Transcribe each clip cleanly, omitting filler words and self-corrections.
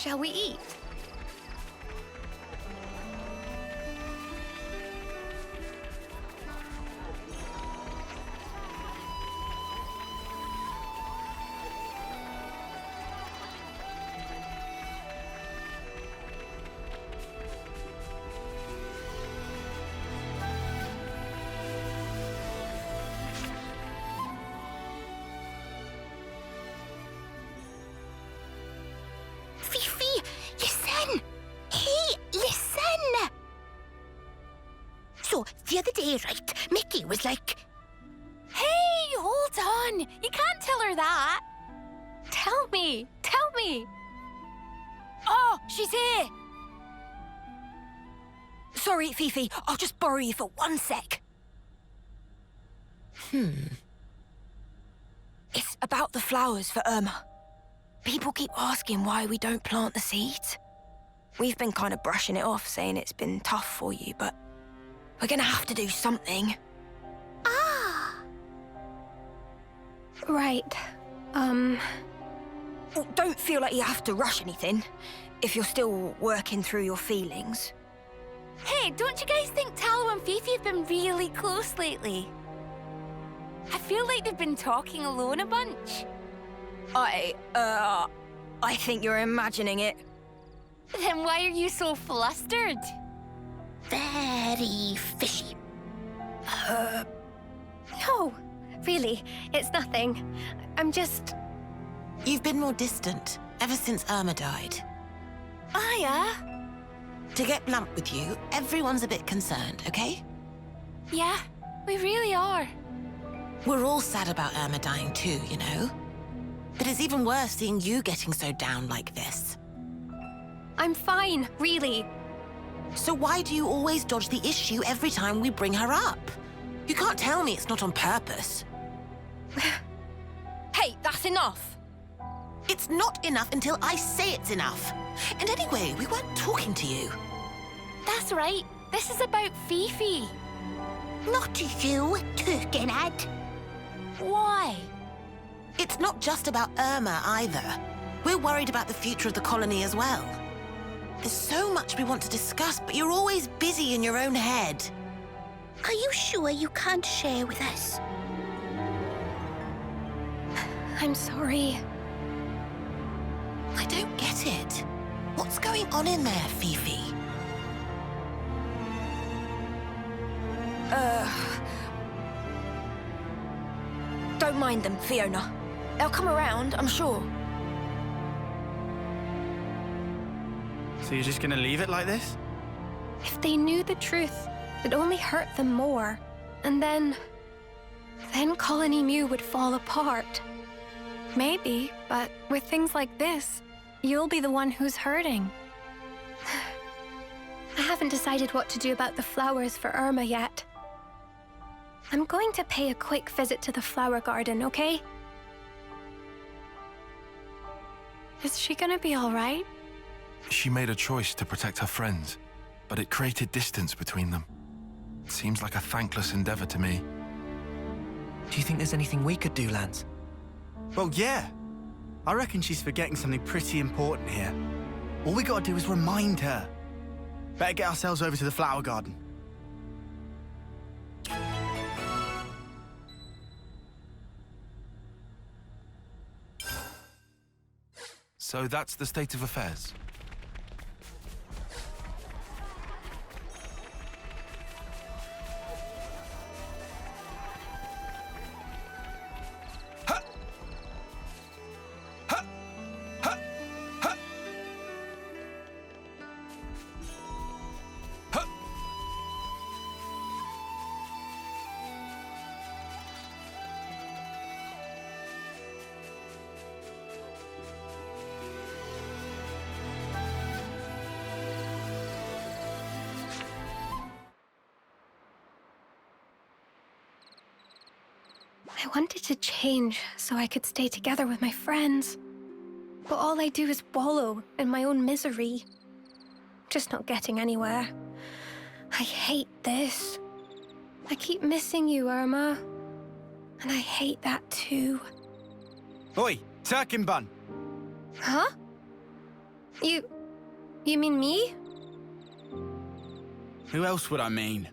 Shall we eat? Fifi, listen! Hey, listen! So, the other day, right, Mickey was like... Hey, hold on! You can't tell her that! Tell me! Tell me! Oh, she's here! Sorry, Fifi, I'll just borrow you for 1 sec. It's about the flowers for Irma. People keep asking why we don't plant the seeds. We've been kind of brushing it off, saying it's been tough for you, but we're gonna have to do something. Ah! Right. Well, don't feel like you have to rush anything, if you're still working through your feelings. Hey, don't you guys think Tallow and Fifi have been really close lately? I feel like they've been talking alone a bunch. I think you're imagining it. Then why are you so flustered? Very fishy. No, really, it's nothing. I'm just... You've been more distant ever since Irma died. Ah, yeah? To get blunt with you, everyone's a bit concerned, okay? Yeah, we really are. We're all sad about Irma dying too, you know? But it's even worse seeing you getting so down like this. I'm fine, really. So why do you always dodge the issue every time we bring her up? You can't tell me it's not on purpose. Hey, that's enough. It's not enough until I say it's enough. And anyway, we weren't talking to you. That's right. This is about Fifi. Not you, Turkenhead. Why? It's not just about Irma either. We're worried about the future of the colony as well. There's so much we want to discuss, but you're always busy in your own head. Are you sure you can't share with us? I'm sorry. I don't get it. What's going on in there, Fifi? Don't mind them, Fiona. They'll come around, I'm sure. So you're just gonna leave it like this? If they knew the truth, it'd only hurt them more. And then Colony Mew would fall apart. Maybe, but with things like this, you'll be the one who's hurting. I haven't decided what to do about the flowers for Irma yet. I'm going to pay a quick visit to the flower garden, okay? Is she gonna be all right? She made a choice to protect her friends, but it created distance between them. It seems like a thankless endeavor to me. Do you think there's anything we could do, Lance? Well, yeah. I reckon she's forgetting something pretty important here. All we gotta do is remind her. Better get ourselves over to the flower garden. So that's the state of affairs. I wanted to change so I could stay together with my friends. But all I do is wallow in my own misery. Just not getting anywhere. I hate this. I keep missing you, Irma. And I hate that too. Oi, Turkin Bun! Huh? You mean me? Who else would I mean?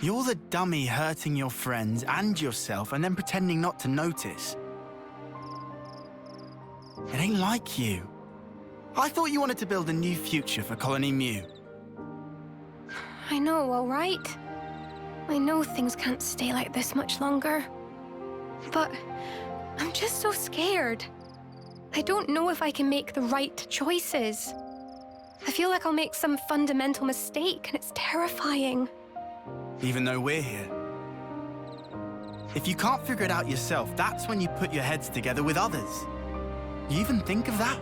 You're the dummy hurting your friends and yourself and then pretending not to notice. It ain't like you. I thought you wanted to build a new future for Colony Mu. I know, all right. I know things can't stay like this much longer. But I'm just so scared. I don't know if I can make the right choices. I feel like I'll make some fundamental mistake, and it's terrifying. Even though we're here. If you can't figure it out yourself, that's when you put your heads together with others. You even think of that?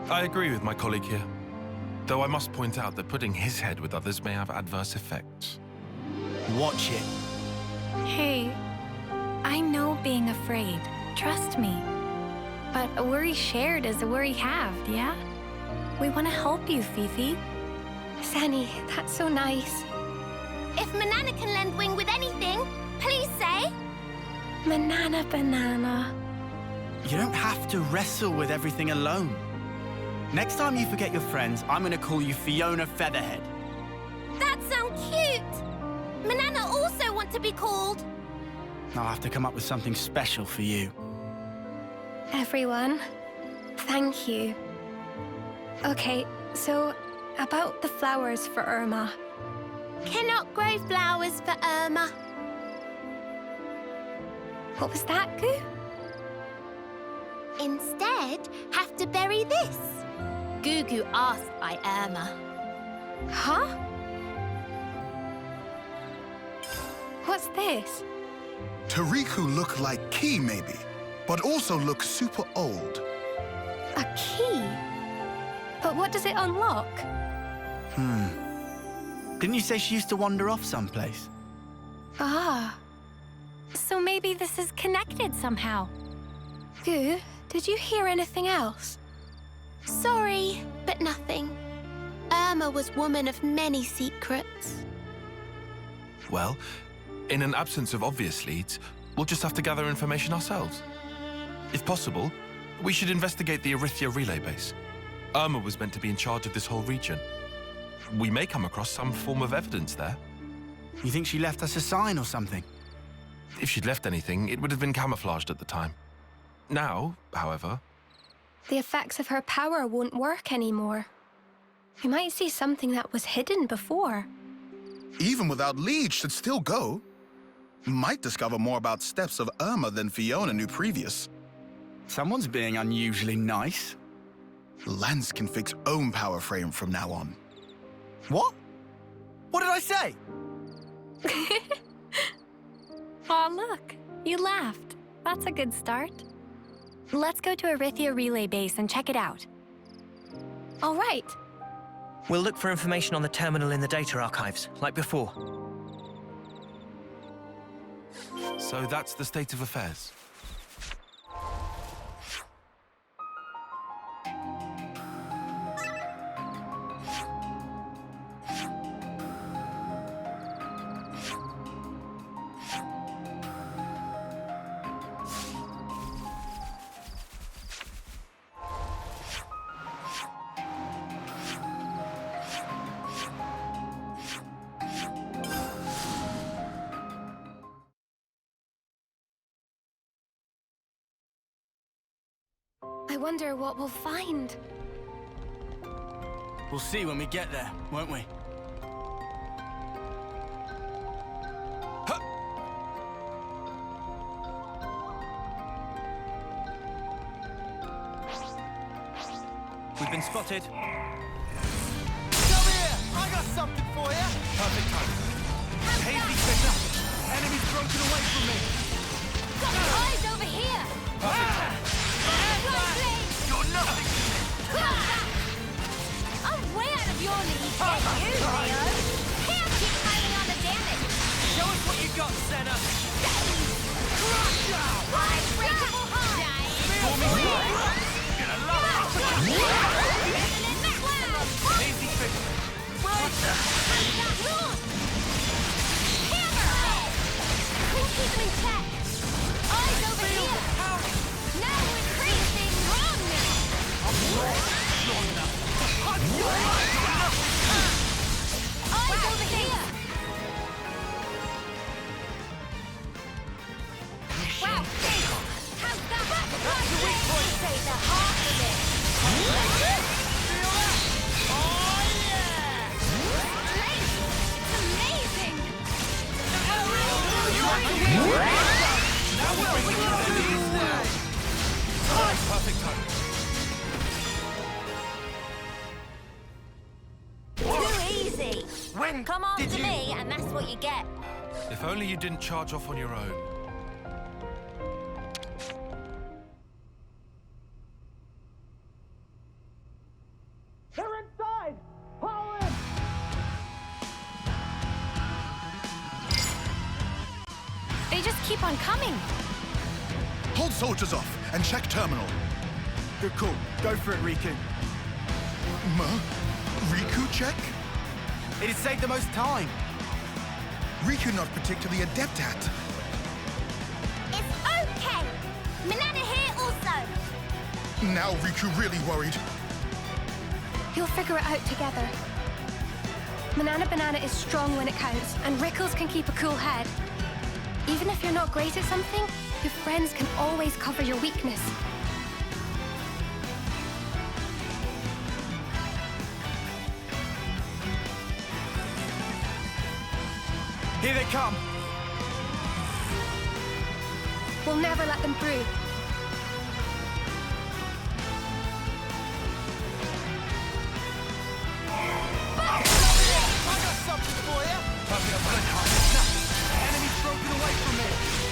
I agree with my colleague here. Though I must point out that putting his head with others may have adverse effects. Watch it. Hey, I know being afraid. Trust me. But a worry shared is a worry halved, yeah? We want to help you, Fifi. Sani, that's so nice. If Manana can lend wing with anything, please say. Manana banana. You don't have to wrestle with everything alone. Next time you forget your friends, I'm gonna call you Fiona Featherhead. That sounds cute. Manana also want to be called. I'll have to come up with something special for you. Everyone, thank you. Okay, so about the flowers for Irma. Cannot grow flowers for Irma. What was that, Goo? Instead, have to bury this. Gugu asked by Irma. Huh? What's this? Tariku look like key, maybe, but also look super old. A key? But what does it unlock? Didn't you say she used to wander off someplace? Ah. So maybe this is connected somehow. Goo, did you hear anything else? Sorry, but nothing. Irma was woman of many secrets. Well, in an absence of obvious leads, we'll just have to gather information ourselves. If possible, we should investigate the Erythia relay base. Irma was meant to be in charge of this whole region. We may come across some form of evidence there. You think she left us a sign or something? If she'd left anything, it would have been camouflaged at the time. Now, however... The effects of her power won't work anymore. We might see something that was hidden before. Even without lead, should still go. Might discover more about steps of Irma than Fiona knew previous. Someone's being unusually nice. Lance can fix own power frame from now on. What? What did I say? Aw, look. You laughed. That's a good start. Let's go to Erythia relay base and check it out. All right. We'll look for information on the terminal in the data archives, like before. So that's the state of affairs. I wonder what we'll find. We'll see when we get there, won't we? We've been spotted. Come here! I got something for you! Perfect time. Hazy finger! Enemy's broken away from me! Got eyes over here! You're nothing to me! I'm way out of your league. Get you, Leo. Can't keep piling on the damage. Show us what you got, Senna. Unbreakable heart. Hazy finger! Couldn't keep them in check. Eyes over here. Now we're crazy. Wrong now. Strong enough. only you didn't charge off on your own. They're inside! Haul in! They just keep on coming. Hold soldiers off and check terminal. Good call. Go for it, Riku. Riku check? It'd save the most time. Riku not particularly adept at. It's okay. Manana here also. Now Riku really worried. You'll figure it out together. Manana Banana is strong when it counts, and Rickles can keep a cool head. Even if you're not great at something, your friends can always cover your weakness. Here they come. We'll never let them through. I got something for you. Enemy's broken away from me.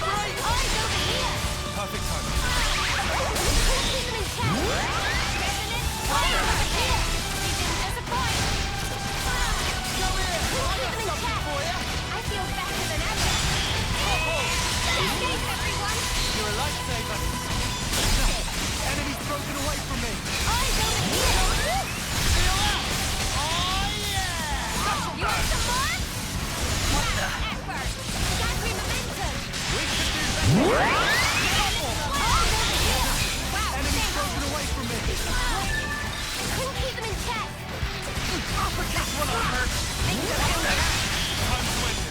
Eyes over here. Perfect timing. Keep them in check. Fire over here. There's a point. Go here. I got something for you. I feel better than ever. Escape, everyone. You're a lifesaver. Enemy's broken away from me. Eyes over here. Feel out. Oh, yeah. You want some more? What the? Effort. Gather momentum. We can do better. Eyes over here. Wow. Enemy's broken away from me. Couldn't keep them in check. This one will hurt. Things are going up. Time to end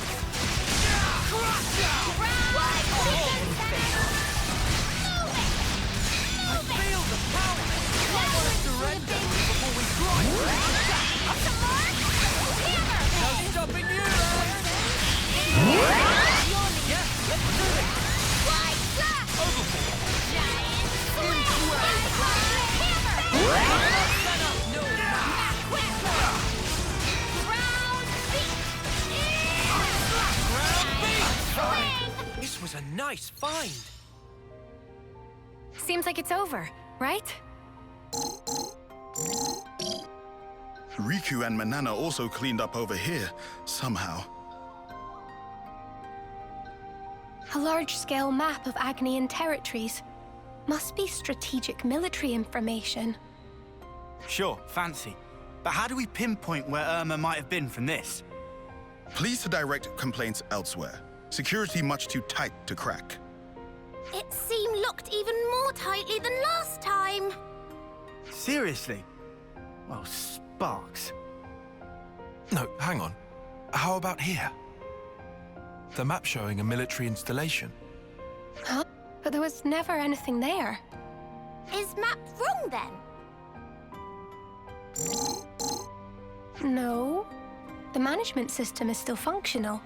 it. I feel the power. I want to surrender before we grind. No stopping you, Yeah, let's do it. This was a nice find. Seems like it's over, right? Riku and Manana also cleaned up over here, somehow. A large-scale map of Agnian territories. Must be strategic military information. Sure, fancy. But how do we pinpoint where Irma might have been from this? Please to direct complaints elsewhere. Security much too tight to crack. It seemed locked even more tightly than last time. Seriously? Oh, Sparks. No, hang on. How about here? The map showing a military installation. Huh? But there was never anything there. Is map wrong then? No. The management system is still functional.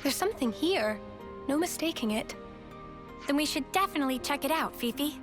There's something here. No mistaking it. Then we should definitely check it out, Fifi.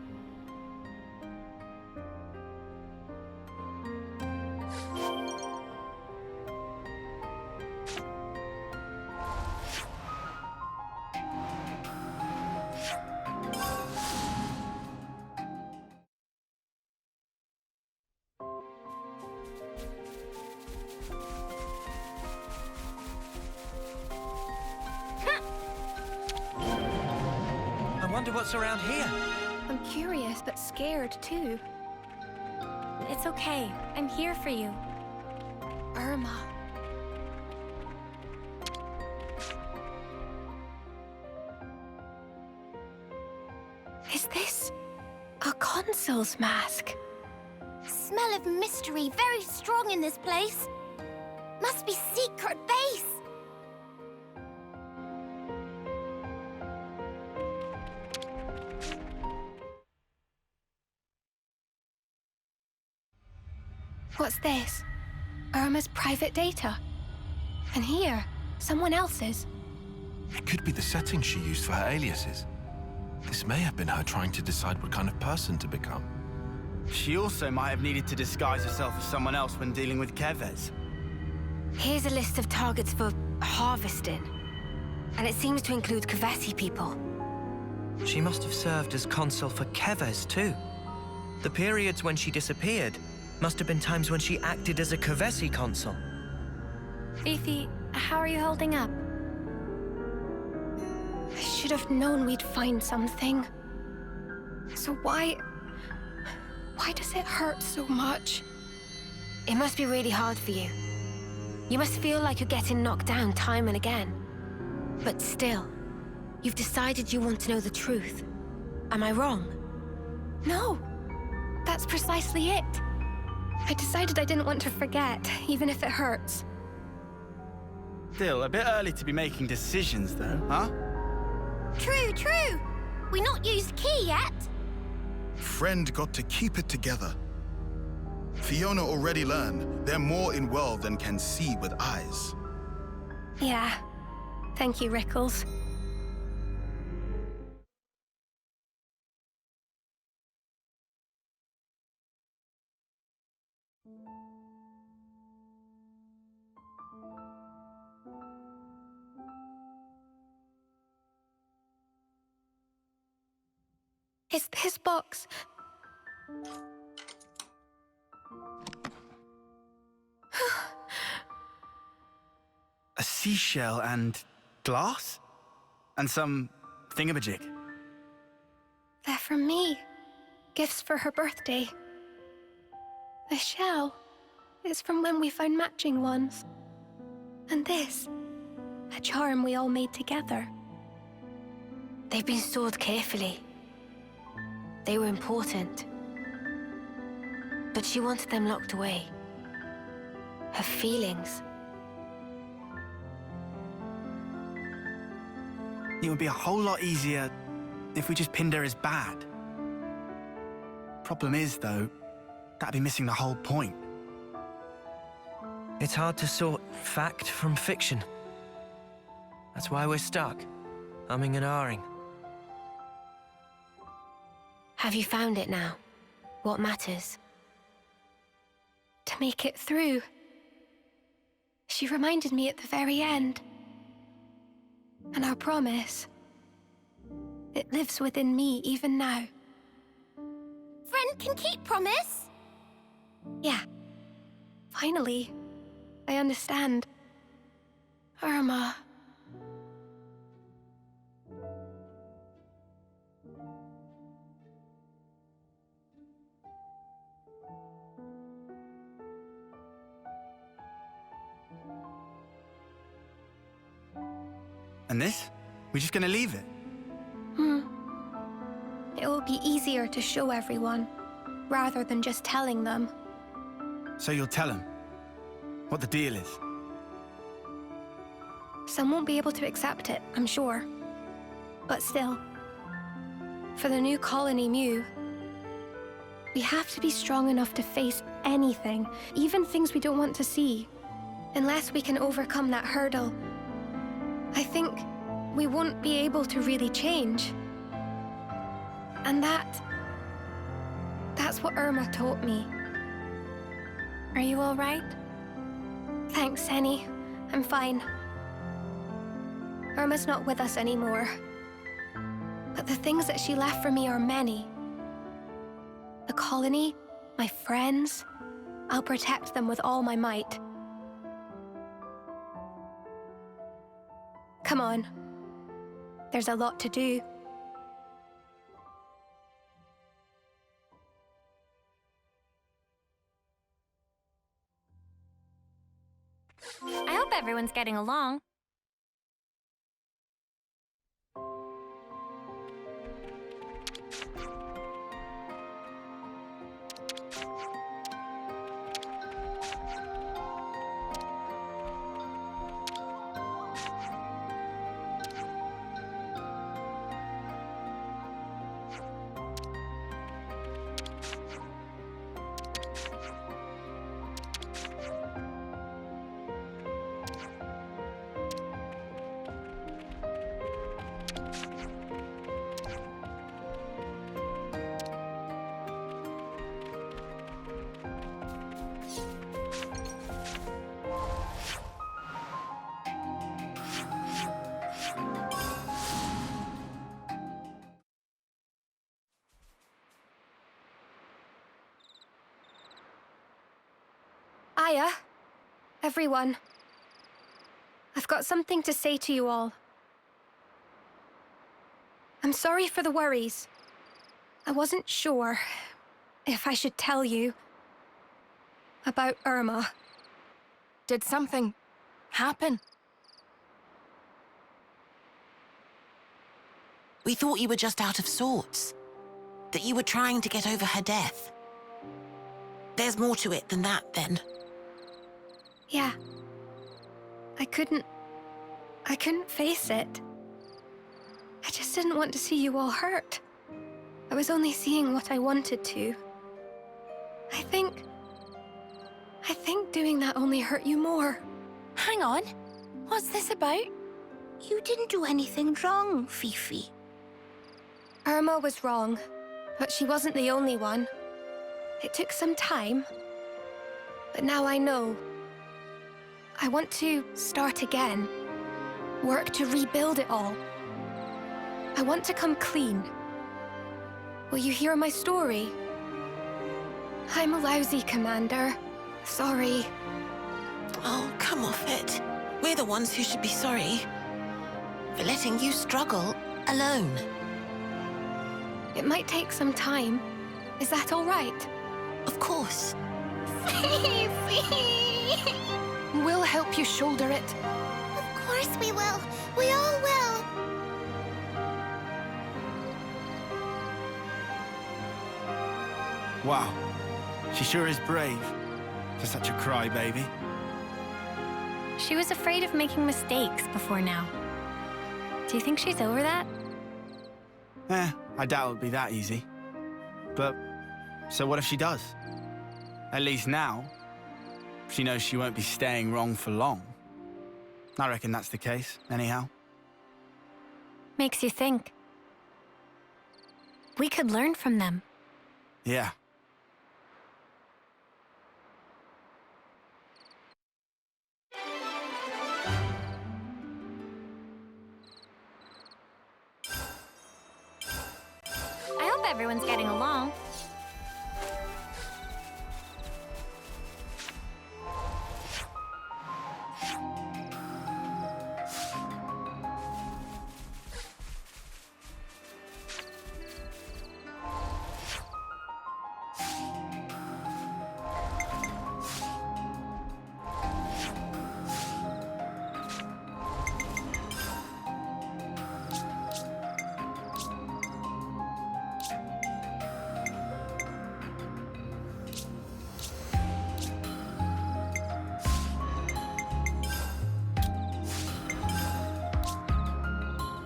I wonder what's around here. I'm curious, but scared too. It's okay. I'm here for you. Irma. Is this a consul's mask? Smell of mystery very strong in this place. Must be secret base. What's this? Irma's private data. And here, someone else's. It could be the settings she used for her aliases. This may have been her trying to decide what kind of person to become. She also might have needed to disguise herself as someone else when dealing with Kevez. Here's a list of targets for harvesting. And it seems to include Kavesi people. She must have served as consul for Keves, too. The periods when she disappeared must have been times when she acted as a Kavesi consul. Fifi, how are you holding up? I should have known we'd find something. So why does it hurt so much? It must be really hard for you. You must feel like you're getting knocked down time and again. But still, you've decided you want to know the truth. Am I wrong? No, that's precisely it. I decided I didn't want to forget, even if it hurts. Still, a bit early to be making decisions, though, huh? True. We not used key yet. Friend got to keep it together. Fiona already learned they're more in world than can see with eyes. Yeah. Thank you, Rickles. Is this box... A seashell and glass? And some thingamajig. They're from me. Gifts for her birthday. The shell is from when we found matching ones. And this, a charm we all made together. They've been stored carefully. They were important. But she wanted them locked away. Her feelings. It would be a whole lot easier if we just pinned her as bad. Problem is, though, that'd be missing the whole point. It's hard to sort fact from fiction. That's why we're stuck, umming and ahhing. Have you found it now? What matters? To make it through. She reminded me at the very end. And our promise. It lives within me even now. Friend can keep promise. Yeah. Finally, I understand. Irma. And this? We're just gonna leave it? It will be easier to show everyone, rather than just telling them. So you'll tell him what the deal is? Some won't be able to accept it, I'm sure. But still, for the new colony Mew, we have to be strong enough to face anything, even things we don't want to see. Unless we can overcome that hurdle, I think we won't be able to really change. And that's what Irma taught me. Are you all right? Thanks, Henny. I'm fine. Irma's not with us anymore. But the things that she left for me are many. The colony, my friends, I'll protect them with all my might. Come on. There's a lot to do. I hope everyone's getting along. Hiya, everyone. I've got something to say to you all. I'm sorry for the worries. I wasn't sure if I should tell you about Irma. Did something happen? We thought you were just out of sorts. That you were trying to get over her death. There's more to it than that, then. Yeah. I couldn't face it. I just didn't want to see you all hurt. I was only seeing what I wanted to. I think doing that only hurt you more. Hang on. What's this about? You didn't do anything wrong, Fifi. Irma was wrong, but she wasn't the only one. It took some time, but now I know. I want to start again, work to rebuild it all. I want to come clean. Will you hear my story? I'm a lousy commander. Sorry. Oh, come off it. We're the ones who should be sorry. For letting you struggle alone. It might take some time. Is that all right? Of course. We'll help you shoulder it. Of course we will. We all will. Wow. She sure is brave. For such a crybaby. She was afraid of making mistakes before now. Do you think she's over that? I doubt it'll be that easy. But, so what if she does? At least now, she knows she won't be staying wrong for long. I reckon that's the case, anyhow. Makes you think. We could learn from them. Yeah. I hope everyone's getting along.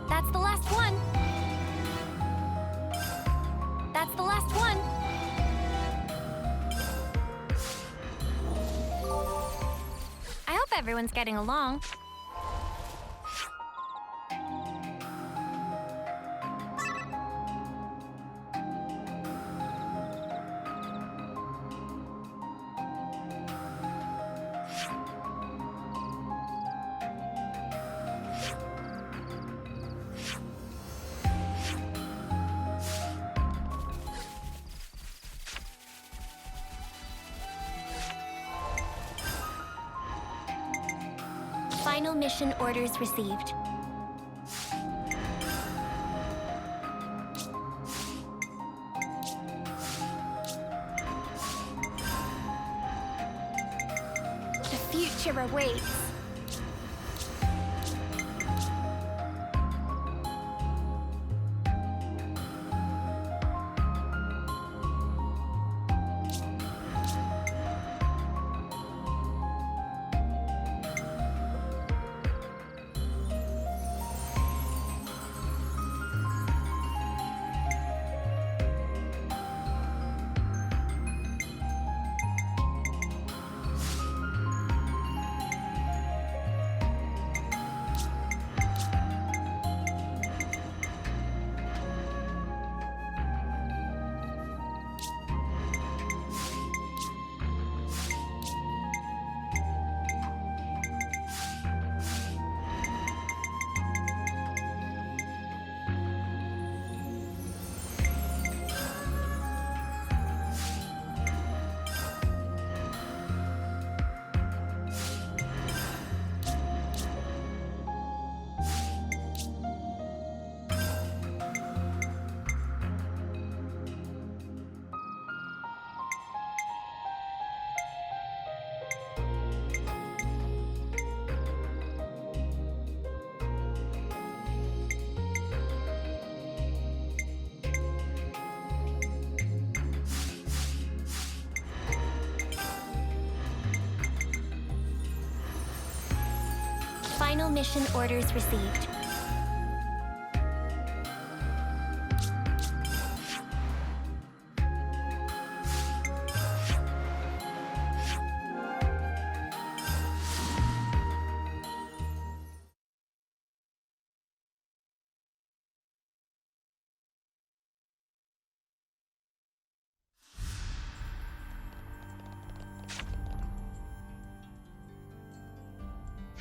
That's the last one. That's the last one. I hope everyone's getting along. Final mission orders received. The future awaits. Final mission orders received.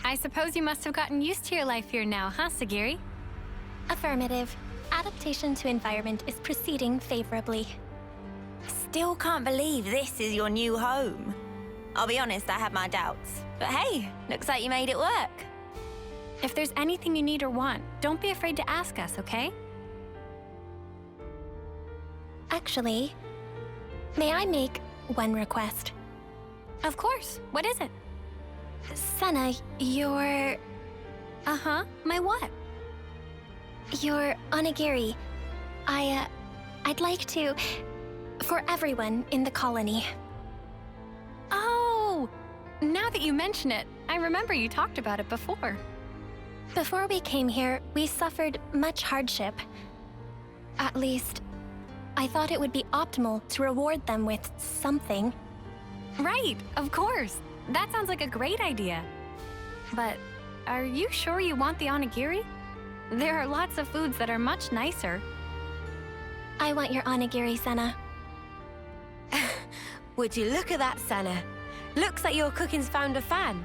I suppose you must have gotten used to your life here now, huh, Sagiri? Affirmative. Adaptation to environment is proceeding favorably. Still can't believe this is your new home. I'll be honest, I had my doubts. But hey, looks like you made it work. If there's anything you need or want, don't be afraid to ask us, okay? Actually, may I make one request? Of course. What is it? Senna, your... Uh-huh. My what? your onigiri. I'd like to... for everyone in the colony. Oh! Now that you mention it, I remember you talked about it before. Before we came here, we suffered much hardship. At least, I thought it would be optimal to reward them with something. Right, of course. That sounds like a great idea. But are you sure you want the onigiri? There are lots of foods that are much nicer. I want your onigiri, Senna. Would you look at that, Senna? Looks like your cooking's found a fan.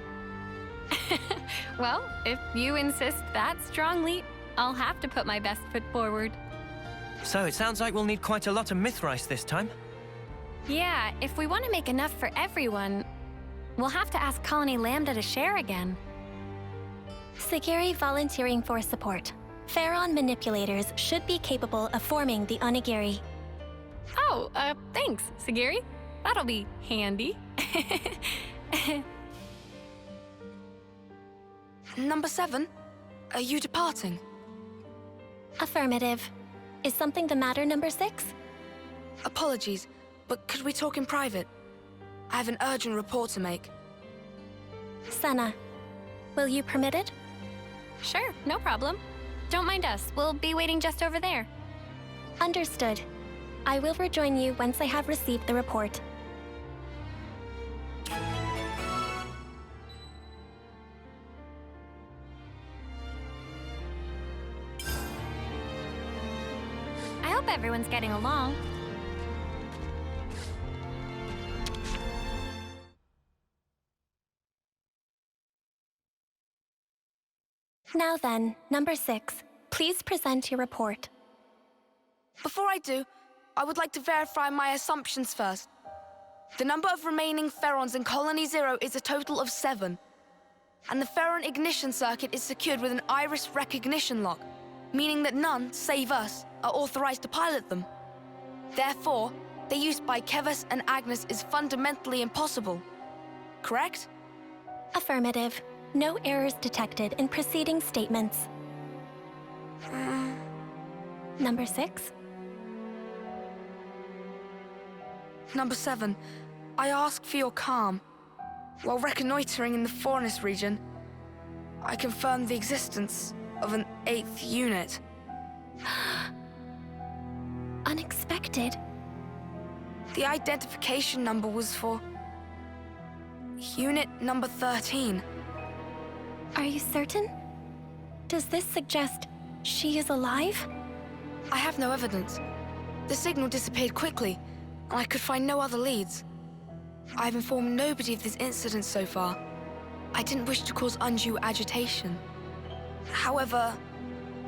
Well, if you insist that strongly, I'll have to put my best foot forward. So it sounds like we'll need quite a lot of myth rice this time. Yeah, if we want to make enough for everyone, we'll have to ask Colony Lambda to share again. Sagiri volunteering for support. Pharaon manipulators should be capable of forming the onigiri. Oh, thanks, Sagiri. That'll be handy. Number 7, are you departing? Affirmative. Is something the matter, number 6? Apologies, but could we talk in private? I have an urgent report to make. Senna, will you permit it? Sure, no problem. Don't mind us. We'll be waiting just over there. Understood. I will rejoin you once I have received the report. I hope everyone's getting along. Now then, number 6, please present your report. Before I do, I would like to verify my assumptions first. The number of remaining Pharaons in Colony 0 is a total of 7. And the Pharaon ignition circuit is secured with an iris recognition lock, meaning that none, save us, are authorized to pilot them. Therefore, their use by Kevas and Agnes is fundamentally impossible. Correct? Affirmative. No errors detected in preceding statements. Number 6? Number 7, I ask for your calm. While reconnoitering in the Forest region, I confirmed the existence of an 8th unit. Unexpected. The identification number was for Unit number 13. Are you certain? Does this suggest she is alive? I have no evidence. The signal disappeared quickly, and I could find no other leads. I've informed nobody of this incident so far. I didn't wish to cause undue agitation. However,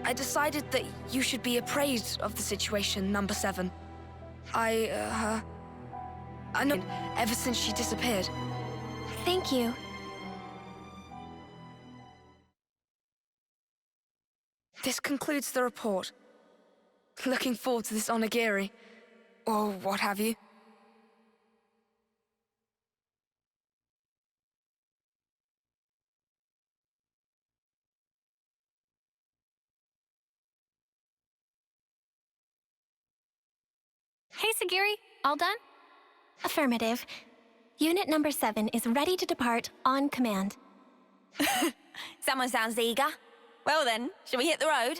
I decided that you should be appraised of the situation, number 7. I know ever since she disappeared. Thank you. This concludes the report. Looking forward to this onigiri, or what have you. Hey, Sagiri, all done? Affirmative. Unit number 7 is ready to depart on command. Someone sounds eager. Well then, shall we hit the road?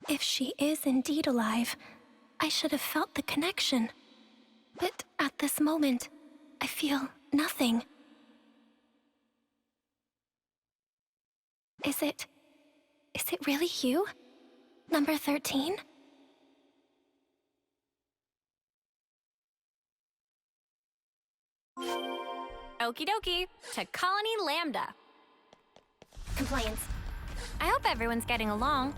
If she is indeed alive, I should have felt the connection. But at this moment, I feel nothing. Is it really you? Number 13? Okie dokie, to Colony Lambda. Compliance. I hope everyone's getting along.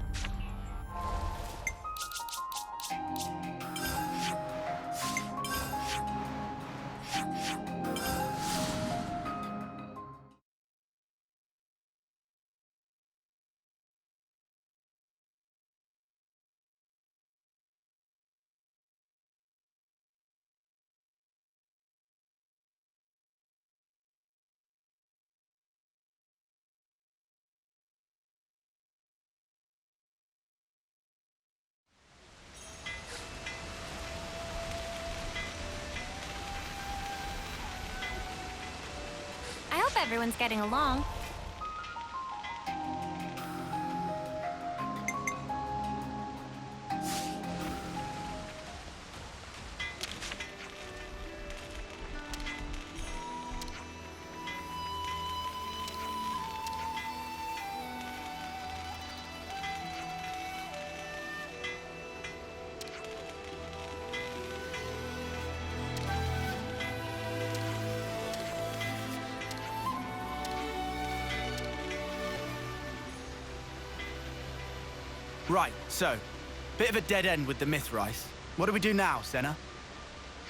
I hope everyone's getting along. Right, so, bit of a dead end with the myth rice. What do we do now, Senna?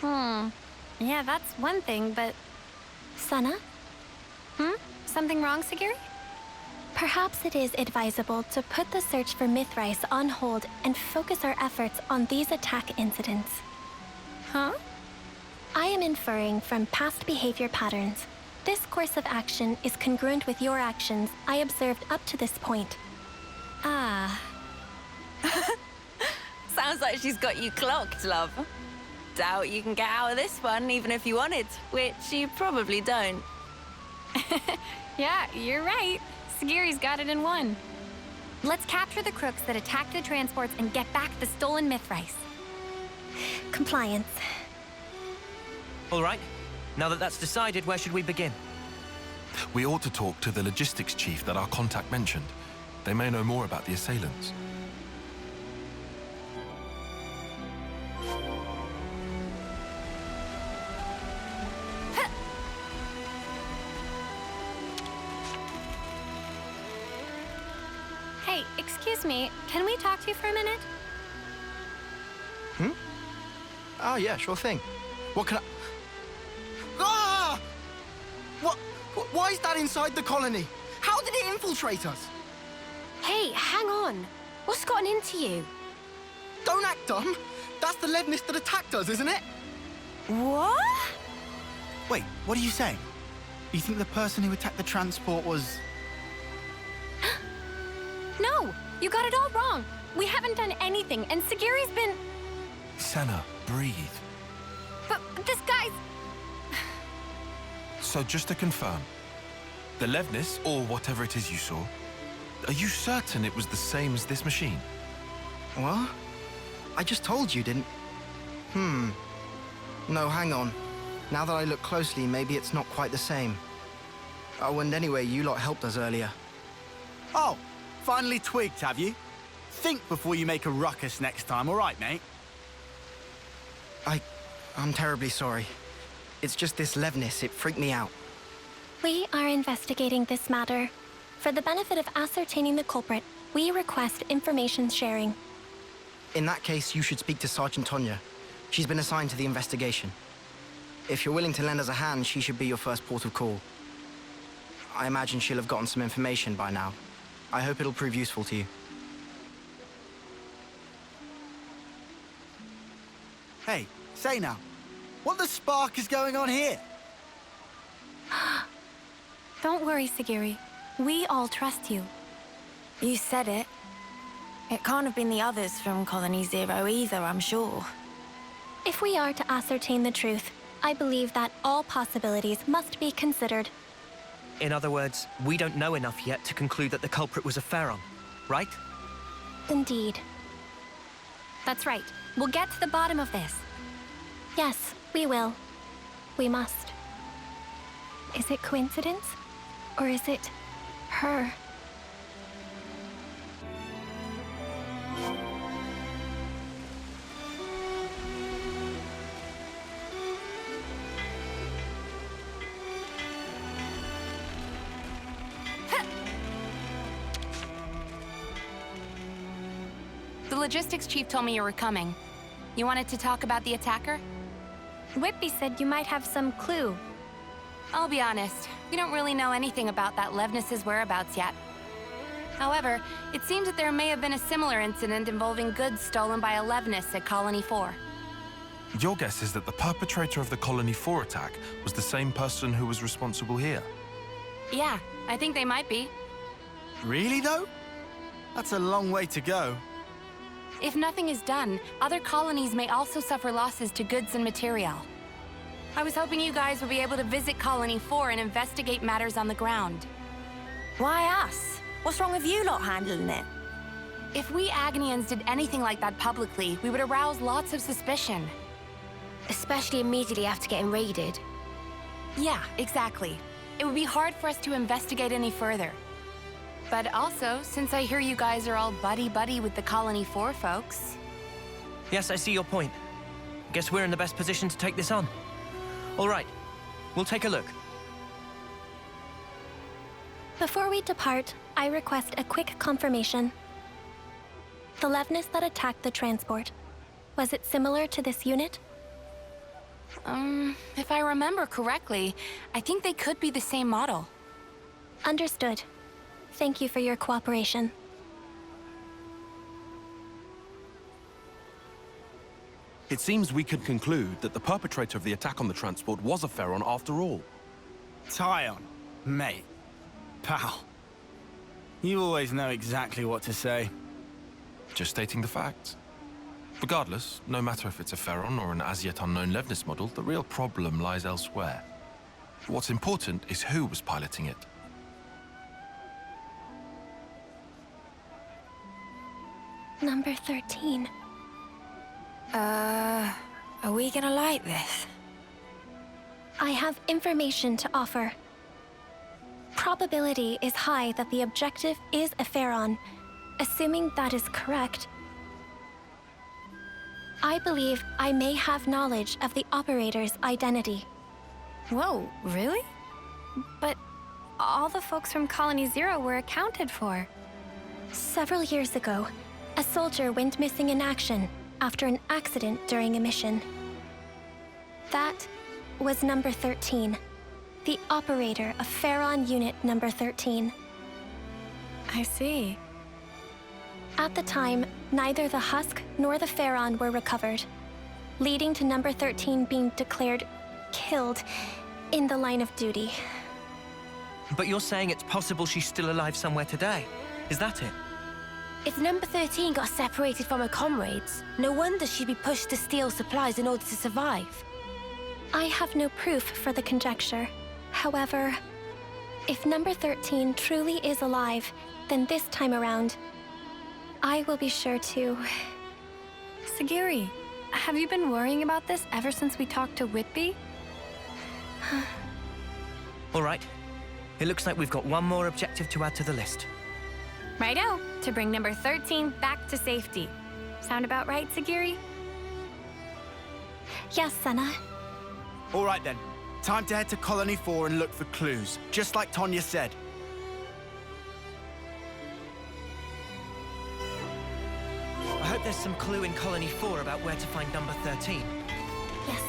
Yeah, that's one thing, but... Senna? Something wrong, Sagiri? Perhaps it is advisable to put the search for Mithrice on hold and focus our efforts on these attack incidents. Huh? I am inferring from past behavior patterns. This course of action is congruent with your actions I observed up to this point. Ah. Sounds like she's got you clocked, love. Doubt you can get out of this one even if you wanted, which you probably don't. Yeah, you're right. Sagiri's got it in one. Let's capture the crooks that attacked the transports and get back the stolen Mithrice. Compliance. All right. Now that that's decided, where should we begin? We ought to talk to the logistics chief that our contact mentioned. They may know more about the assailants. Hey, excuse me, can we talk to you for a minute? Oh, yeah, sure thing. What can I... Ah! What? Why is that inside the colony? How did it infiltrate us? Hey, hang on. What's gotten into you? Don't act dumb. That's the Levnis that attacked us, isn't it? What? Wait, what are you saying? You think the person who attacked the transport was... No, you got it all wrong. We haven't done anything, and Sagiri's been... Senna, breathe. But this guy's... So just to confirm, the Levnis, or whatever it is you saw, are you certain it was the same as this machine? What? I just told you, didn't... No, hang on. Now that I look closely, maybe it's not quite the same. Oh, and anyway, you lot helped us earlier. Oh, finally twigged, have you? Think before you make a ruckus next time, all right, mate? I'm terribly sorry. It's just this Levnis, it freaked me out. We are investigating this matter. For the benefit of ascertaining the culprit, we request information sharing. In that case, you should speak to Sergeant Tonya. She's been assigned to the investigation. If you're willing to lend us a hand, she should be your first port of call. I imagine she'll have gotten some information by now. I hope it'll prove useful to you. Hey, say now, what the spark is going on here? Don't worry, Sagiri. We all trust you. You said it. It can't have been the others from Colony Zero either, I'm sure. If we are to ascertain the truth, I believe that all possibilities must be considered. In other words, we don't know enough yet to conclude that the culprit was a Pharaon, right? Indeed. That's right. We'll get to the bottom of this. Yes, we will. We must. Is it coincidence? Or is it her? The logistics chief told me you were coming. You wanted to talk about the attacker? Whitby said you might have some clue. I'll be honest, we don't really know anything about that Levnis's whereabouts yet. However, it seems that there may have been a similar incident involving goods stolen by a Levnis at Colony 4. Your guess is that the perpetrator of the Colony 4 attack was the same person who was responsible here? Yeah, I think they might be. Really, though? That's a long way to go. If nothing is done, other colonies may also suffer losses to goods and material. I was hoping you guys would be able to visit Colony 4 and investigate matters on the ground. Why us? What's wrong with you lot handling it? If we Agnians did anything like that publicly, we would arouse lots of suspicion. Especially immediately after getting raided. Yeah, exactly. It would be hard for us to investigate any further. But also, since I hear you guys are all buddy-buddy with the Colony 4 folks... Yes, I see your point. Guess we're in the best position to take this on. All right, we'll take a look. Before we depart, I request a quick confirmation. The Levnis that attacked the transport, was it similar to this unit? If I remember correctly, I think they could be the same model. Understood. Thank you for your cooperation. It seems we could conclude that the perpetrator of the attack on the transport was a Pharaon after all. Tyon, mate, pal. You always know exactly what to say. Just stating the facts. Regardless, no matter if it's a Pharaon or an as-yet unknown Levnis model, the real problem lies elsewhere. What's important is who was piloting it. Number 13. Are we gonna like this? I have information to offer. Probability is high that the objective is a Pharaon. Assuming that is correct, I believe I may have knowledge of the operator's identity. Whoa, really? But all the folks from Colony Zero were accounted for. Several years ago, a soldier went missing in action after an accident during a mission. That was number 13, the operator of Pharaon Unit number 13. I see. At the time, neither the husk nor the Pharaon were recovered, leading to number 13 being declared killed in the line of duty. But you're saying it's possible she's still alive somewhere today? Is that it? If number 13 got separated from her comrades, no wonder she'd be pushed to steal supplies in order to survive. I have no proof for the conjecture. However, if number 13 truly is alive, then this time around, I will be sure to... Sagiri, have you been worrying about this ever since we talked to Whitby? All right. It looks like we've got one more objective to add to the list. Righto, to bring number 13 back to safety. Sound about right, Sagiri? Yes, Senna. All right then, time to head to Colony 4 and look for clues, just like Tonya said. I hope there's some clue in Colony 4 about where to find number 13. Yes.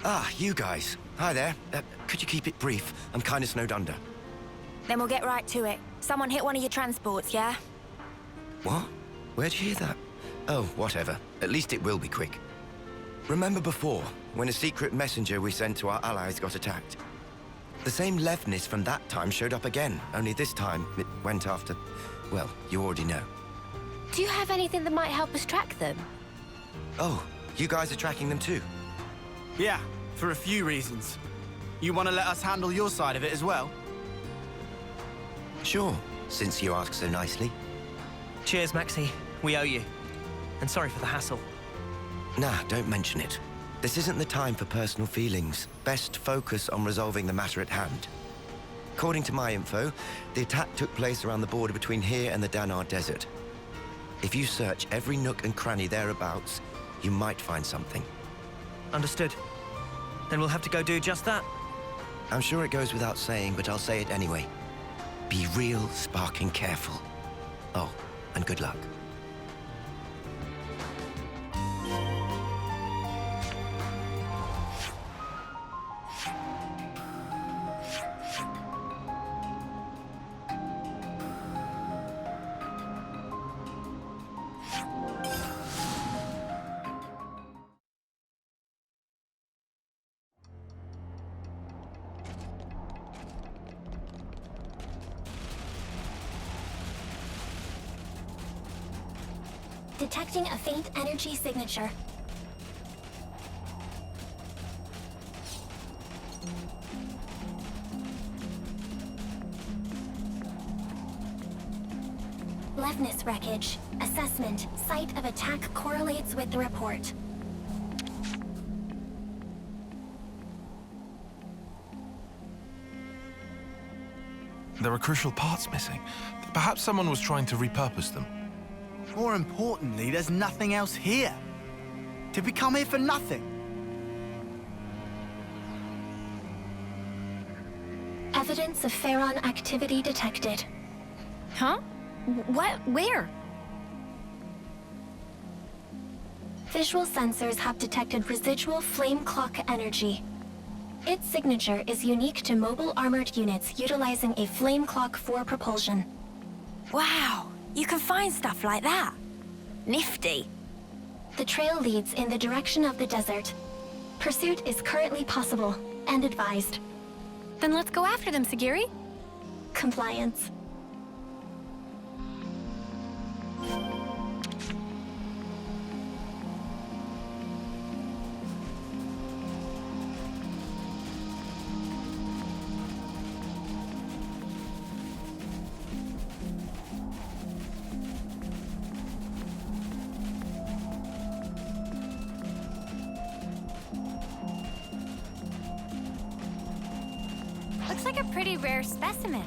Ah, you guys. Hi there. Could you keep it brief? I'm kind of snowed under. Then we'll get right to it. Someone hit one of your transports, yeah? What? Where'd you hear that? Oh, whatever. At least it will be quick. Remember before, when a secret messenger we sent to our allies got attacked? The same Levnis from that time showed up again, only this time it went after... well, you already know. Do you have anything that might help us track them? Oh, you guys are tracking them too? Yeah, for a few reasons. You want to let us handle your side of it as well? Sure, since you ask so nicely. Cheers, Maxi. We owe you. And sorry for the hassle. Nah, don't mention it. This isn't the time for personal feelings. Best focus on resolving the matter at hand. According to my info, the attack took place around the border between here and the Danar Desert. If you search every nook and cranny thereabouts, you might find something. Understood. Then we'll have to go do just that. I'm sure it goes without saying, but I'll say it anyway. Be real sparking careful. Oh, and good luck. Detecting a faint energy signature. Levnis wreckage. Assessment. Site of attack correlates with the report. There are crucial parts missing. Perhaps someone was trying to repurpose them. More importantly, there's nothing else here. Did we come here for nothing? Evidence of Pharaon activity detected. Huh? What? Where? Visual sensors have detected residual flame clock energy. Its signature is unique to mobile armored units utilizing a flame clock for propulsion. Wow, you can find stuff like that. Nifty. The trail leads in the direction of the desert. Pursuit is currently possible and advised. Then let's go after them, Sagiri. Compliance. Looks like a pretty rare specimen.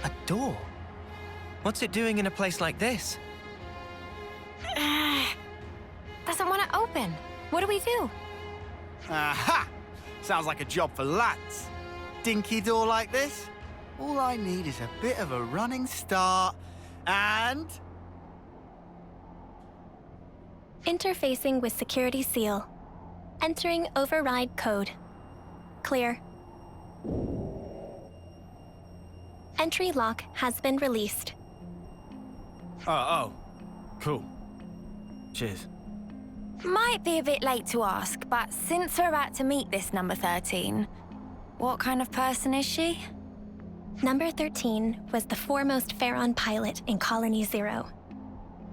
A door? What's it doing in a place like this? Doesn't want to open. What do we do? Aha! Sounds like a job for lads. Dinky door like this? All I need is a bit of a running start and... Interfacing with security seal. Entering override code. Clear. entry lock has been released. Oh, cool. Cheers. Might be a bit late to ask, but since we're about to meet this number 13, what kind of person is she? Number 13 was the foremost Pharaon pilot in Colony Zero.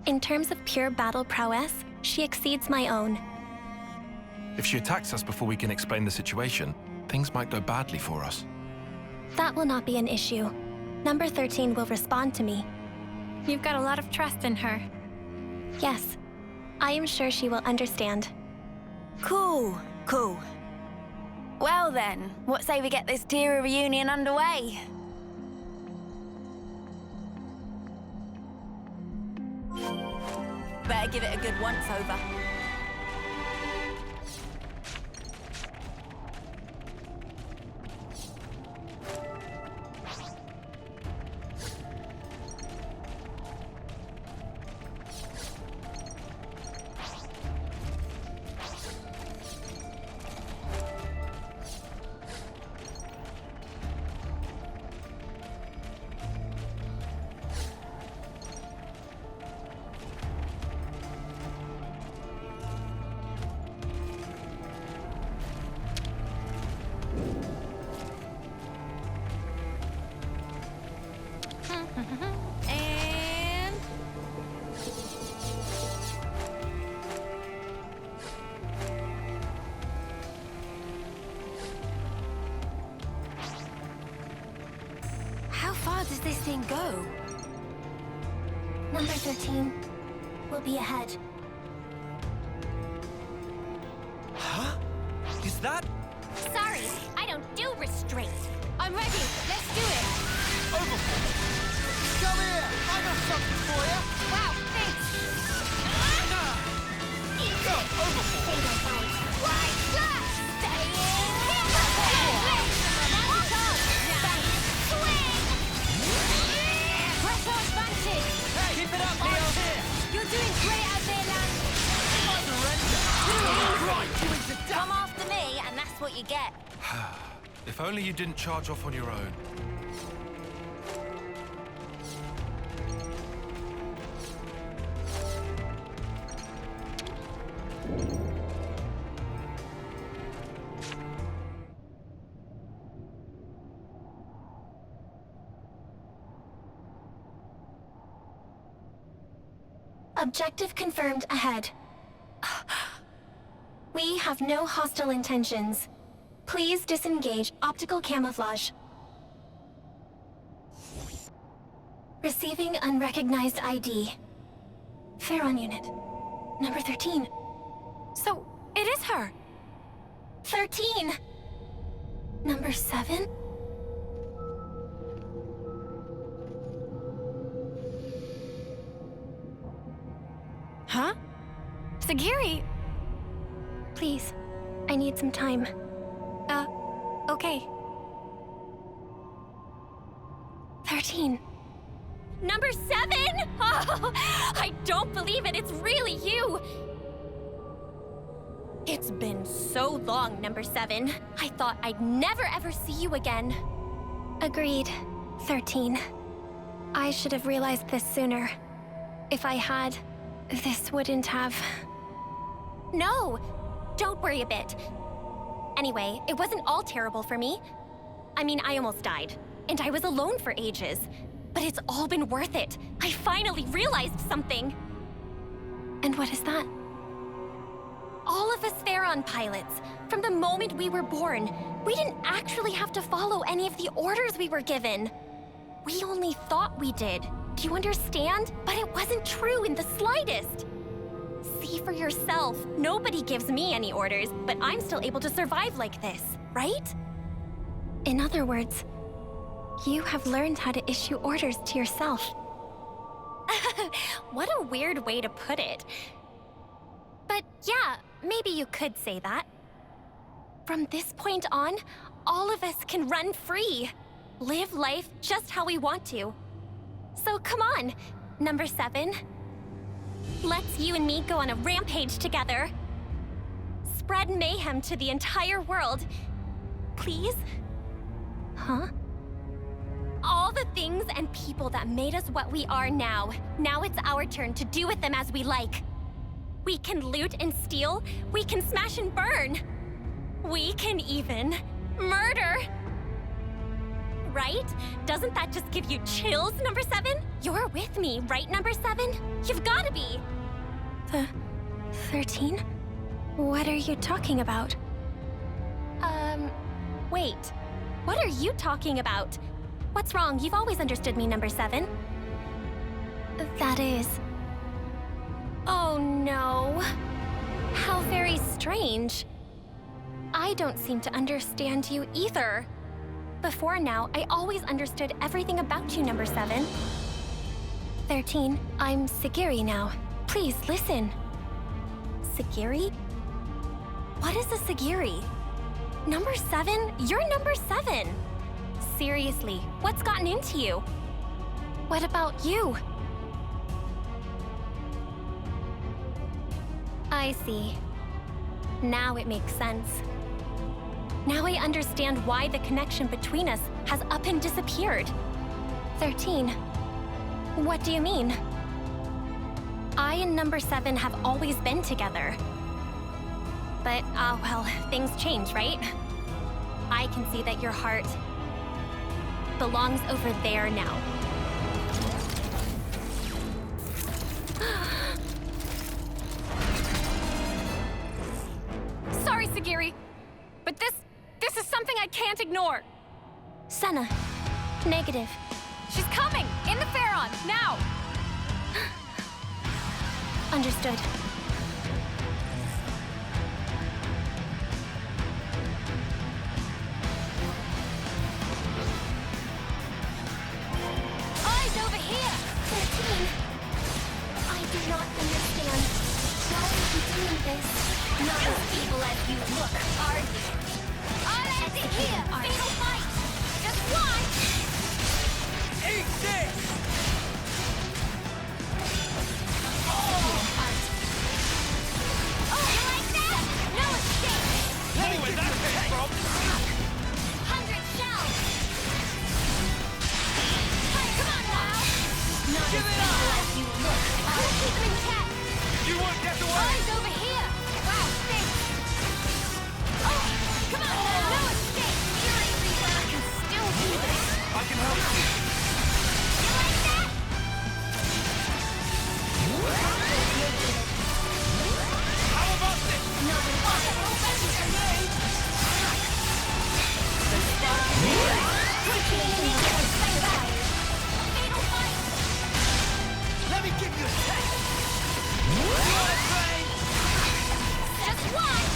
In terms of pure battle prowess, she exceeds my own. If she attacks us before we can explain the situation, things might go badly for us. That will not be an issue. Number 13 will respond to me. You've got a lot of trust in her. Yes, I am sure she will understand. Cool. Well then, what say we get this Tira reunion underway? Better give it a good once-over. And... How far does this thing go? Number 13 will be ahead. Huh? Is that... Sorry, I don't do restraint. I'm ready. Let's do it. Come here! I got something for you! Wow, thanks. Go, overboard! Right, slash! Stay in! Swing! Pressure advantage! Hey, keep it up, Leo! You're doing great out there, lad. Come after me, and that's what you get. If only you didn't charge off on your own. Objective confirmed ahead. We have no hostile intentions. Please disengage optical camouflage. Receiving unrecognized ID. Pharaon unit. Number 13. So, it is her. 13! Number 7? Huh? Sagiri! Please, I need some time. Okay. 13. Number 7! Oh, I don't believe it. It's really you. It's been so long, Number 7. I thought I'd never ever see you again. Agreed, 13. I should have realized this sooner. If I had, this wouldn't have... No, don't worry a bit. Anyway, it wasn't all terrible for me. I mean, I almost died, and I was alone for ages. But it's all been worth it. I finally realized something. And what is that? All of us Pharaon pilots, from the moment we were born, we didn't actually have to follow any of the orders we were given. We only thought we did. Do you understand? But it wasn't true in the slightest. See for yourself. Nobody gives me any orders, but I'm still able to survive like this, right? In other words, you have learned how to issue orders to yourself. What a weird way to put it. But yeah, maybe you could say that. From this point on, all of us can run free. Live life just how we want to. So come on, Number 7. Let's you and me go on a rampage together. Spread mayhem to the entire world. Please? Huh? All all the things and people that made us what we are now. Now it's our turn to do with them as we like. We can loot and steal. We can smash and burn. We can even murder. Right? Doesn't that just give you chills, number 7? You're with me, right, number 7? You've gotta be. 13? What are you talking about? Wait. What are you talking about? What's wrong? You've always understood me, number 7. That is... Oh no. How very strange. I don't seem to understand you either. Before now, I always understood everything about you, number 7. 13, I'm Sagiri now. Please, listen. Sagiri? What is a Sagiri? Number 7? You're number 7! Seriously, what's gotten into you? What about you? I see. Now it makes sense. Now I understand why the connection between us has up and disappeared. 13. What do you mean? I and number 7 have always been together. But, well, things change, right? I can see that your heart belongs over there now. Sorry, Sagiri, but this is something I can't ignore. Senna. Negative. She's coming! In the Pharaon, now! Understood. Eyes over here! 13. I do not understand. Why are you doing this? Not as evil as you look, are you? Eyes here! Fatal fight! Just watch! Eat this! Oh, you like that? No escape! Hey, where that came from? 100 shells! Hey, come on now! Not Give as it up! evil as you look. I'll keep them in check. You won't get away! Eyes over here! Wow, thanks! Oh, come on now! No escape! Fury Reaper! I can still do this! I can help you! You like that? How about this? No, impossible! Fatal fight! Let me give you a taste! You wanna play? Just watch!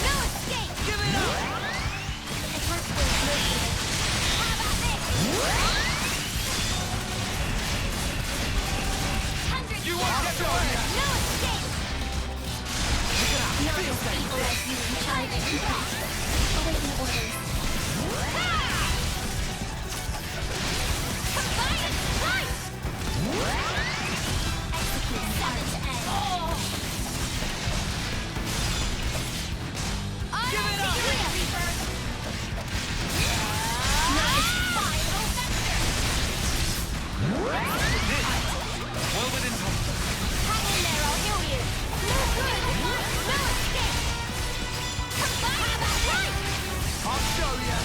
No escape! Give it up! It works for most of it. How about this? 100 You won't get away! No escape! Not as evil as you in China. Awaiting orders. Combined strike! Execute 7 to end. Give it up! Reaper! Nice final vector! Well within comfort. Hang in there, I'll heal you. No good! No escape! Combined strike! I'll show you!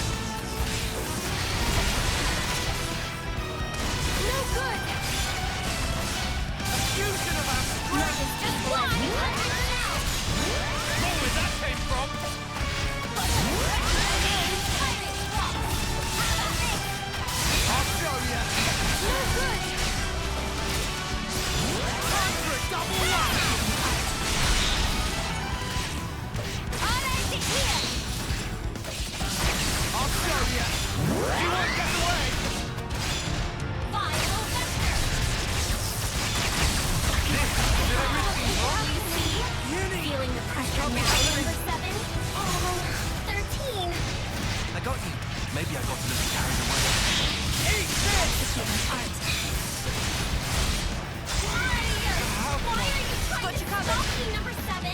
No good! Fusion of our strength! Just one! Know where that came from? I'll show you! No good! 100 double one! Here! I'll show you! You won't get away! Final vector! You see? Feeling the pressure now, number 7? Oh, 13. I got you. Maybe I got a little carried away. Eat this! Art. Why are you trying to stop me, number 7?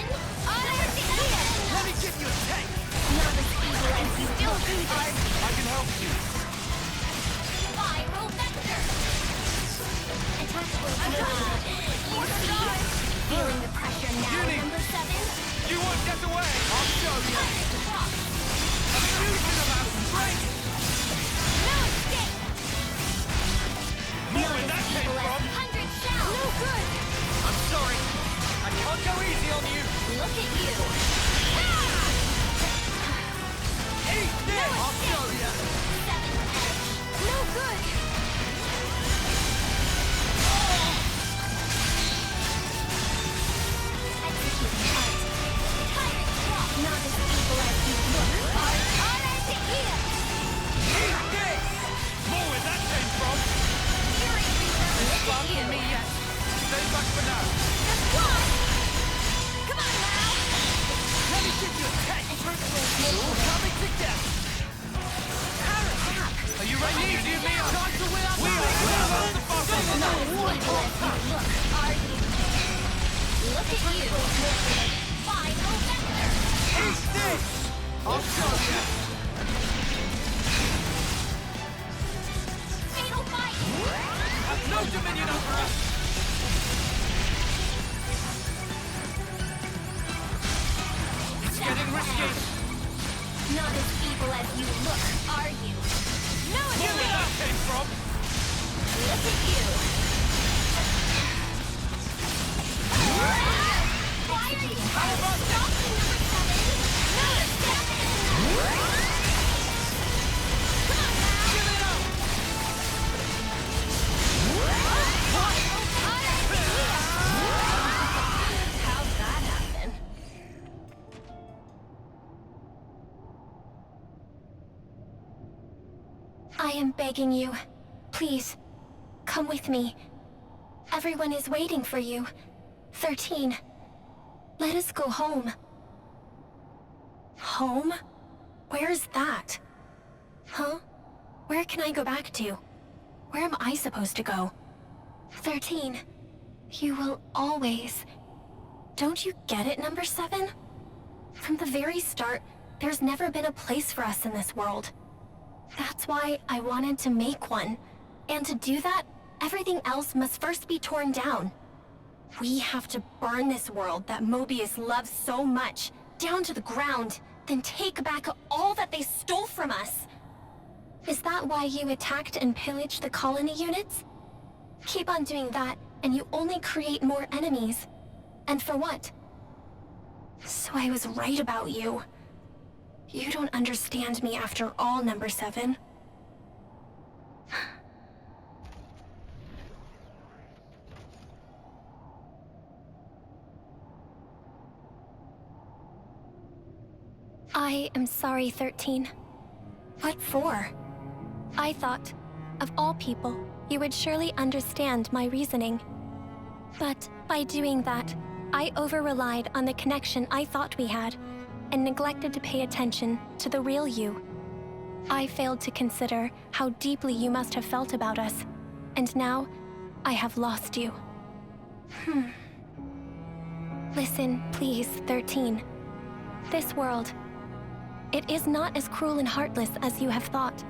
Let me give you a taste! Not as evil as you still do this. I can help easy on you! Look at you! Eat this! I'll show ya! No good! Not as evil as you look. Eat this! More where that came from! This fun for me yet. Stay back for now. Just one! Come on now! Let me give you a taste! We're all coming together! Are you ready? You do me a chance to win us? We are the fastest! Look at you! Final vector! Eat this! I'll show you! Fatal fight! Have no dominion over us! It's getting risky! Not as evil as you look, are you? No, it's More where that came from! Look at you! Why are you trying to stop me, number 7? No, step in! Come on now! Give it up! How'd that happen? I am begging you. Please, come with me. Everyone is waiting for you. 13. Let us go home. Home? Where's that? Huh? Where can I go back to? Where am I supposed to go? 13. You will always... Don't you get it, number 7? From the very start, there's never been a place for us in this world. That's why I wanted to make one. And to do that, everything else must first be torn down. We have to burn this world that Mobius loves so much, down to the ground, then take back all that they stole from us. Is that why you attacked and pillaged the colony units? Keep on doing that, and you only create more enemies. And for what? So I was right about you. You don't understand me after all, number 7. I am sorry, 13. What for? I thought, of all people, you would surely understand my reasoning. But by doing that, I over-relied on the connection I thought we had, and neglected to pay attention to the real you. I failed to consider how deeply you must have felt about us, and now I have lost you. Listen, please, 13. This world, it is not as cruel and heartless as you have thought.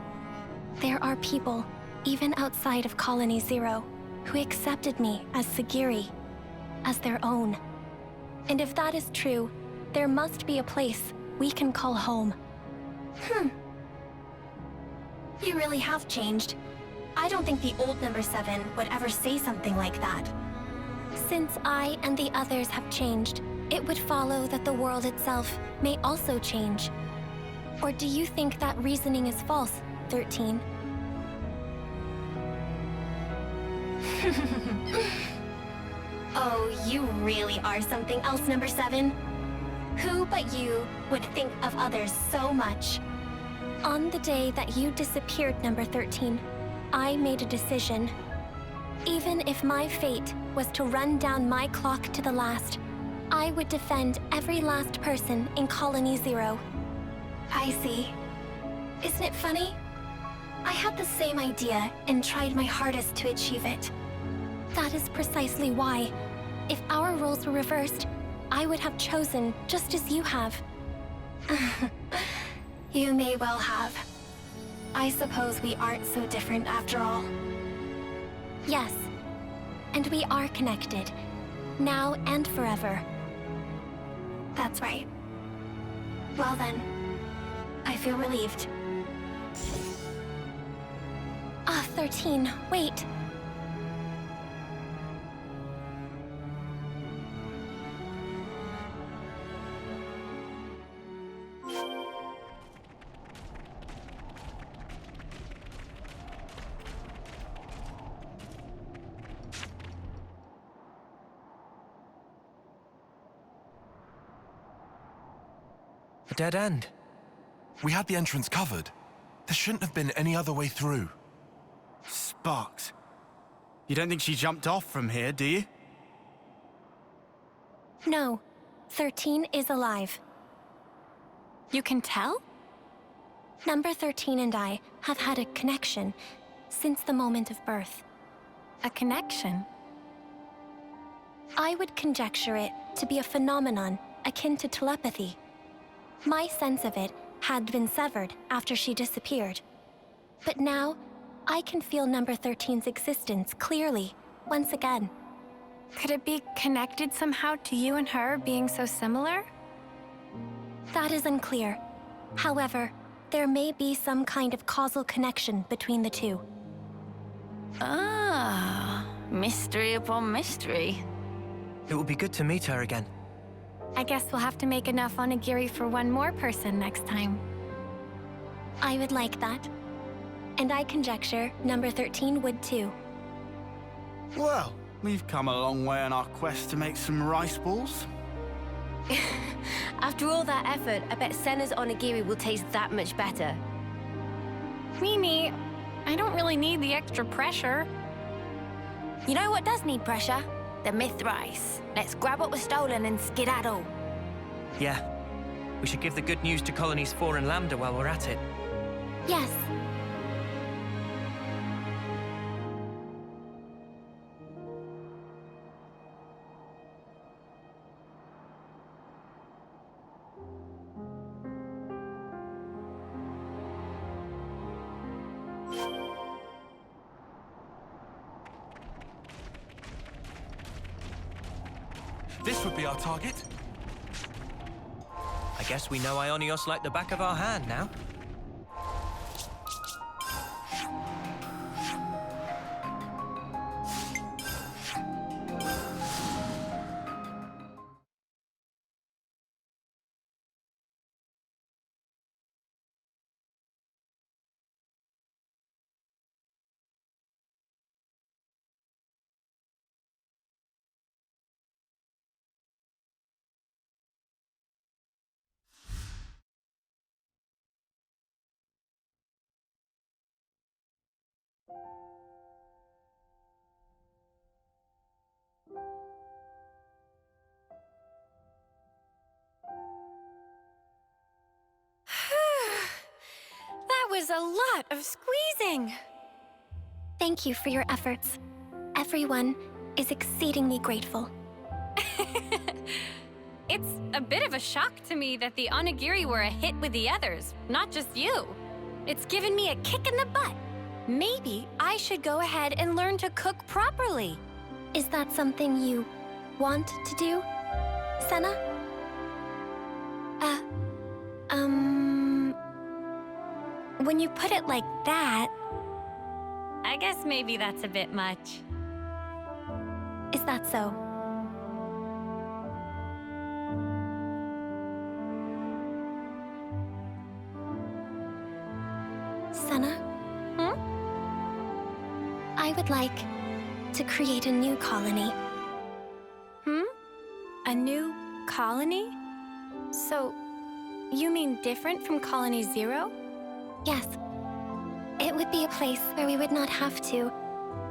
There are people, even outside of Colony Zero, who accepted me as Sagiri, as their own. And if that is true, there must be a place we can call home. You really have changed. I don't think the old number 7 would ever say something like that. Since I and the others have changed, it would follow that the world itself may also change. Or do you think that reasoning is false, 13? Oh, you really are something else, number 7. Who but you would think of others so much? On the day that you disappeared, number 13, I made a decision. Even if my fate was to run down my clock to the last, I would defend every last person in Colony Zero. I see. Isn't it funny? I had the same idea and tried my hardest to achieve it. That is precisely why, if our roles were reversed, I would have chosen just as you have. You may well have. I suppose we aren't so different after all. Yes, and we are connected, now and forever. That's right. Well then, I feel relieved. 13, wait. A dead end. We had the entrance covered. There shouldn't have been any other way through. Sparks. You don't think she jumped off from here, do you? No, 13 is alive. You can tell? Number 13 and I have had a connection since the moment of birth. A connection? I would conjecture it to be a phenomenon akin to telepathy. My sense of it had been severed after she disappeared. But now, I can feel number 13's existence clearly, once again. Could it be connected somehow to you and her being so similar? That is unclear. However, there may be some kind of causal connection between the two. Ah, mystery upon mystery. It would be good to meet her again. I guess we'll have to make enough onigiri for one more person next time. I would like that. And I conjecture number 13 would too. Well, we've come a long way on our quest to make some rice balls. After all that effort, I bet Senna's onigiri will taste that much better. Mimi, I don't really need the extra pressure. You know what does need pressure? The myth rice. Let's grab what was stolen and skedaddle. Yeah. We should give the good news to Colonies 4 and Lambda while we're at it. Yes. This would be our target. I guess we know Ionios like the back of our hand now. That was a lot of squeezing. Thank you for your efforts. Everyone is exceedingly grateful. It's a bit of a shock to me that the onigiri were a hit with the others, not just you. It's given me a kick in the butt. Maybe I should go ahead and learn to cook properly. Is that something you want to do, Senna? When you put it like that, I guess maybe that's a bit much. Is that so? Senna? I would like to create a new colony. A new colony? So, you mean different from Colony 0? Yes. It would be a place where we would not have to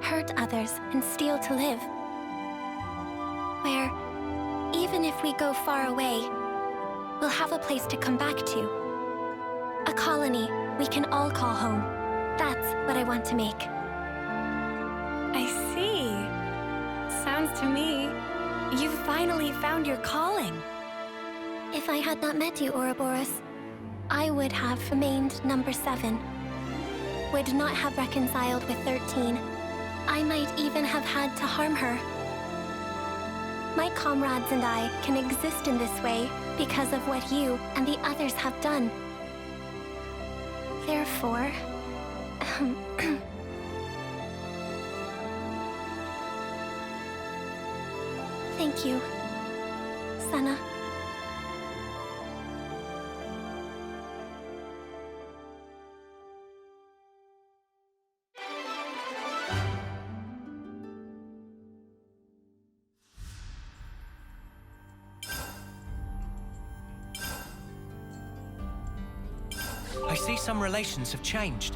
hurt others and steal to live. Where, even if we go far away, we'll have a place to come back to. A colony we can all call home. That's what I want to make. I see. Sounds to me, you've finally found your calling. If I had not met you, Ouroboros, I would have remained number 7. Would not have reconciled with 13. I might even have had to harm her. My comrades and I can exist in this way because of what you and the others have done. Therefore... Thank you, Senna. I see some relations have changed.